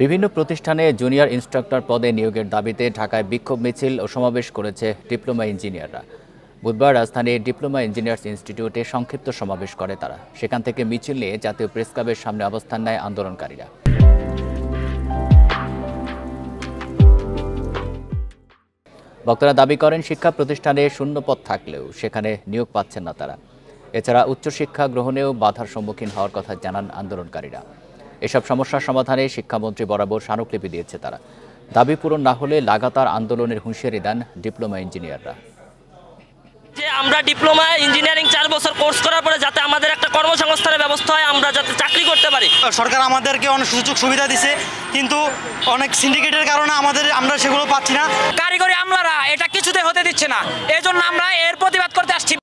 বিভিন্ন প্রতিষ্ঠানে junior instructor পদে নিয়োগের দাবিতে ঢাকায় বিক্ষোভ মিছিল ও সমাবেশ করেছে ডিপ্লোমা ইঞ্জিনিয়াররা। বুধবার রাজধানীর ডিপ্লোমা ইঞ্জিনিয়ার্স ইনস্টিটিউটে সংক্ষিপ্ত সমাবেশ করে তারা। সেখান থেকে মিছিল নিয়ে জাতীয় প্রেস ক্লাবের সামনে অবস্থান নেয় আন্দোলনকারীরা। বক্তারা দাবি করেন, শিক্ষা প্রতিষ্ঠানে শূন্যপদ থাকলেও সেখানে নিয়োগ পাচ্ছেন না তারা। এছাড়া উচ্চশিক্ষা গ্রহণেও বাধার সম্মুখীন হওয়ার কথা জানান আন্দোলনকারীরা। এসব সমস্যার সমাধানে শিক্ষামন্ত্রী বরাবর স্মারকলিপি দিয়েছে তারা। দাবি পূরণ না হলে লাগাতার আন্দোলনের হুঁশিয়ারি দেন ডিপ্লোমা ইঞ্জিনিয়াররা। যে আমরা ডিপ্লোমা ইঞ্জিনিয়ারিং 4 বছর কোর্স করার পরে যাতে আমাদের একটা কর্মসংস্থানের ব্যবস্থা হয়, আমরা যাতে চাকরি করতে পারি। সরকার আমাদেরকে অনেক সুযোগ সুবিধা দিছে, কিন্তু অনেক সিন্ডিকেটের কারণে আমরা সেগুলো পাচ্ছি না। কারিগরি আমলারা এটা কিছুতে হতে দিচ্ছে না, এজন্য আমরা এর প্রতিবাদ করতে আসছি।